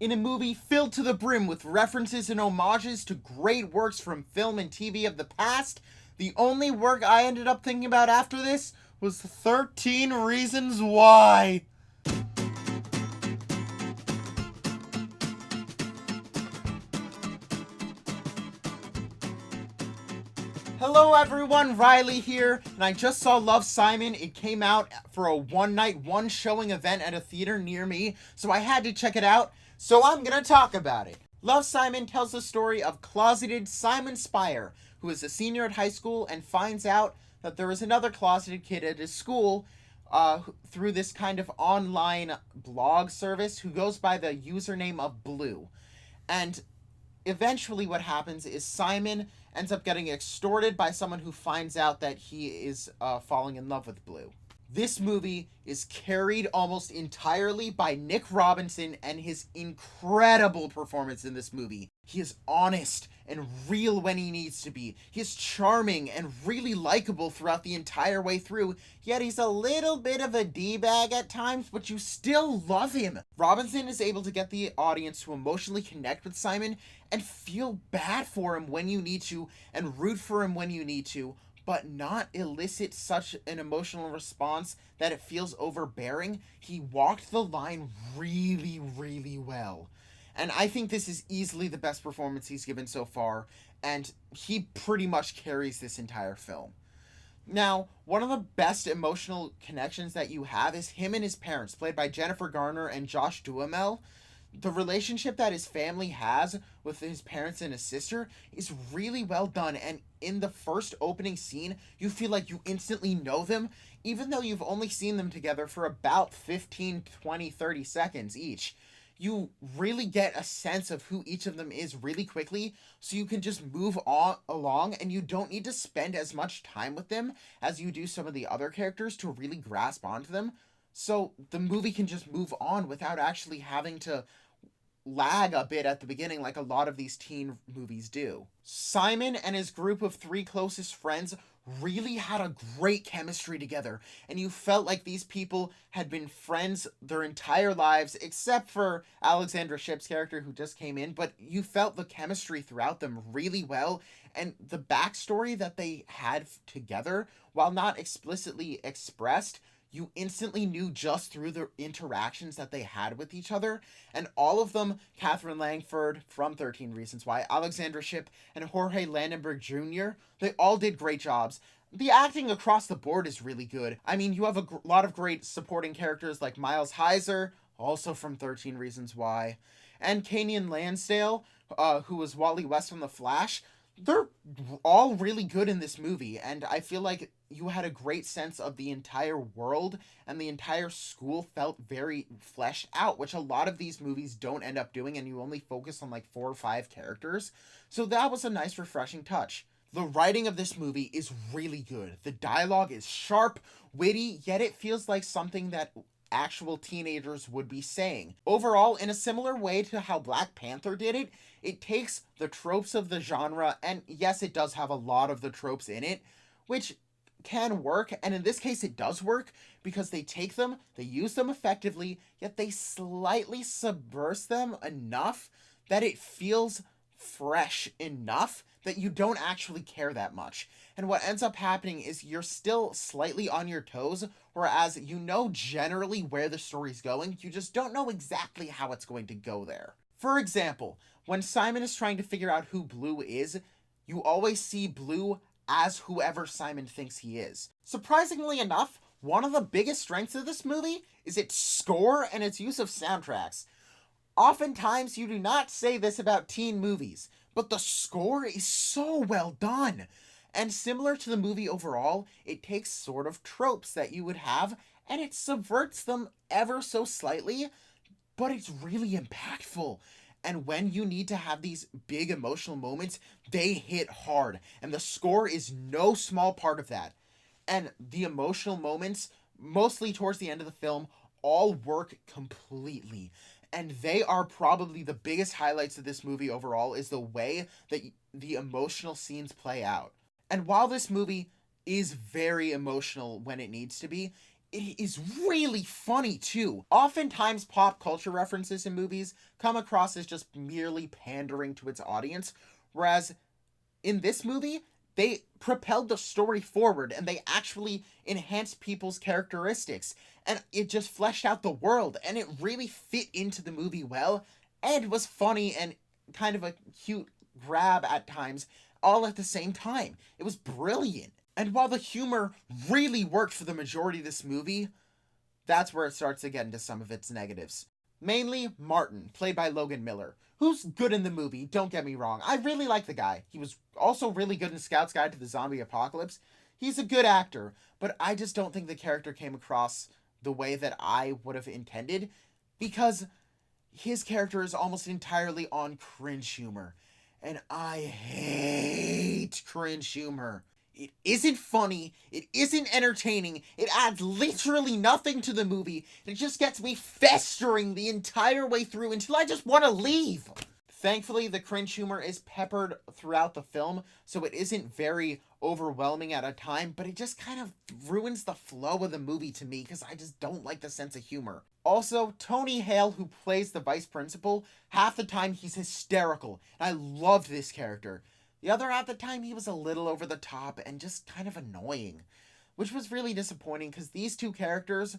In a movie filled to the brim with references and homages to great works from film and TV of the past, the only work I ended up thinking about after this was 13 Reasons Why. Hello everyone, Riley here, and I just saw Love, Simon. It came out for a one-night, one-showing event at a theater near me, so I had to check it out, so I'm gonna talk about it. Love, Simon tells the story of closeted Simon Spire, who is a senior at high school and finds out that there is another closeted kid at his school through this kind of online blog service who goes by the username of Blue. And eventually what happens is Simon ends up getting extorted by someone who finds out that he is falling in love with Blue. This movie is carried almost entirely by Nick Robinson and his incredible performance in this movie. He is honest and real when he needs to be. He is charming and really likable throughout the entire way through, yet he's a little bit of a D-bag at times, but you still love him. Robinson is able to get the audience to emotionally connect with Simon and feel bad for him when you need to and root for him when you need to, but not elicit such an emotional response that it feels overbearing. He walked the line really, really well. And I think this is easily the best performance he's given so far, and he pretty much carries this entire film. Now, one of the best emotional connections that you have is him and his parents, played by Jennifer Garner and Josh Duhamel. The relationship that his family has with his parents and his sister is really well done, and in the first opening scene you feel like you instantly know them even though you've only seen them together for about 15, 20, 30 seconds each. You really get a sense of who each of them is really quickly, so you can just move on along and you don't need to spend as much time with them as you do some of the other characters to really grasp onto them. So the movie can just move on without actually having to lag a bit at the beginning like a lot of these teen movies do. Simon and his group of three closest friends really had a great chemistry together, and you felt like these people had been friends their entire lives, except for Alexandra Shipp's character who just came in, but you felt the chemistry throughout them really well, and the backstory that they had together, while not explicitly expressed, you instantly knew just through the interactions that they had with each other. And all of them, Catherine Langford from 13 Reasons Why, Alexandra Shipp, and Jorge Landenberg Jr., they all did great jobs. The acting across the board is really good. I mean, you have a lot of great supporting characters like Miles Heiser, also from 13 Reasons Why, and Kenyan Lansdale, who was Wally West from The Flash. They're all really good in this movie, and I feel like you had a great sense of the entire world, and the entire school felt very fleshed out, which a lot of these movies don't end up doing, and you only focus on like 4 or 5 characters. So that was a nice, refreshing touch. The writing of this movie is really good. The dialogue is sharp, witty, yet it feels like something that actual teenagers would be saying. Overall, in a similar way to how Black Panther did it, it takes the tropes of the genre, and yes, it does have a lot of the tropes in it, which can work, and in this case it does work because they take them, they use them effectively, yet they slightly subverse them enough that it feels fresh enough that you don't actually care that much. And what ends up happening is you're still slightly on your toes, whereas you know generally where the story's going, you just don't know exactly how it's going to go there. For example, when Simon is trying to figure out who Blue is, you always see Blue as whoever Simon thinks he is. Surprisingly enough, one of the biggest strengths of this movie is its score and its use of soundtracks. Oftentimes, you do not say this about teen movies, but the score is so well done. And similar to the movie overall, it takes sort of tropes that you would have and it subverts them ever so slightly, but it's really impactful. And when you need to have these big emotional moments, they hit hard. And the score is no small part of that. And the emotional moments, mostly towards the end of the film, all work completely. And they are probably the biggest highlights of this movie overall, is the way that the emotional scenes play out. And while this movie is very emotional when it needs to be, it is really funny too. Oftentimes, pop culture references in movies come across as just merely pandering to its audience, whereas in this movie, they propelled the story forward and they actually enhanced people's characteristics. And it just fleshed out the world and it really fit into the movie well and was funny and kind of a cute grab at times, all at the same time. It was brilliant. And while the humor really worked for the majority of this movie, that's where it starts to get into some of its negatives. Mainly Martin, played by Logan Miller, who's good in the movie, don't get me wrong. I really like the guy. He was also really good in Scout's Guide to the Zombie Apocalypse. He's a good actor, but I just don't think the character came across the way that I would have intended, because his character is almost entirely on cringe humor. And I hate cringe humor. It isn't funny, it isn't entertaining, it adds literally nothing to the movie, and it just gets me festering the entire way through until I just want to leave. Thankfully, the cringe humor is peppered throughout the film, so it isn't very overwhelming at a time, but it just kind of ruins the flow of the movie to me because I just don't like the sense of humor. Also, Tony Hale, who plays the vice principal, half the time he's hysterical, and I loved this character. The other half the time, he was a little over the top and just kind of annoying, which was really disappointing because these two characters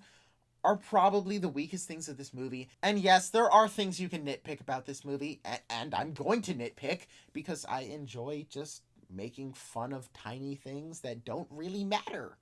are probably the weakest things of this movie. And yes, there are things you can nitpick about this movie, and I'm going to nitpick because I enjoy just making fun of tiny things that don't really matter.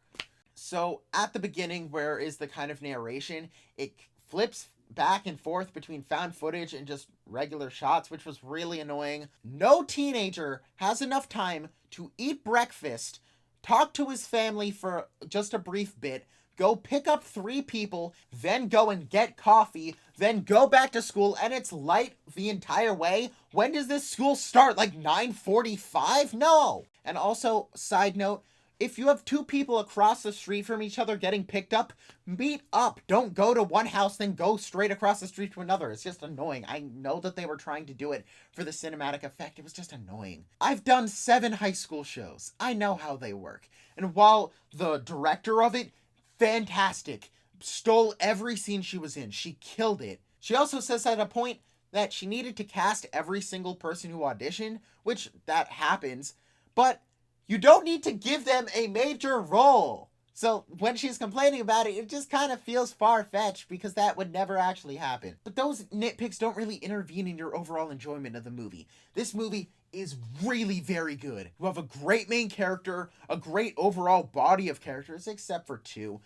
So at the beginning, where is the kind of narration, it flips back and forth between found footage and just regular shots, which was really annoying. No teenager has enough time to eat breakfast, talk to his family for just a brief bit, go pick up 3 people, then go and get coffee, then go back to school, and it's light the entire way. When does this school start? Like 9:45? No. And also, side note, if you have 2 people across the street from each other getting picked up, meet up. Don't go to one house, then go straight across the street to another. It's just annoying. I know that they were trying to do it for the cinematic effect. It was just annoying. I've done 7 high school shows. I know how they work. And while the director of it, fantastic, stole every scene she was in. She killed it. She also says at a point that she needed to cast every single person who auditioned, which that happens, but you don't need to give them a major role. So when she's complaining about it, it just kind of feels far-fetched because that would never actually happen. But those nitpicks don't really intervene in your overall enjoyment of the movie. This movie is really very good. You have a great main character, a great overall body of characters, except for 2.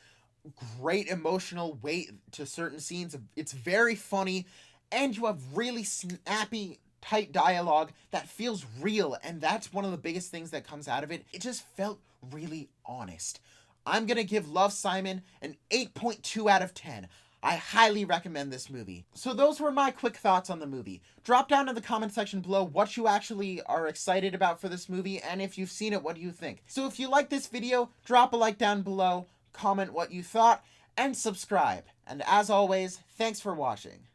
Great emotional weight to certain scenes. It's very funny, and you have really snappy, tight dialogue that feels real, and that's one of the biggest things that comes out of it. It just felt really honest. I'm gonna give Love, Simon an 8.2 out of 10. I highly recommend this movie. So those were my quick thoughts on the movie. Drop down in the comment section below what you actually are excited about for this movie, and if you've seen it, what do you think? So if you like this video, drop a like down below, comment what you thought, and subscribe. And as always, thanks for watching.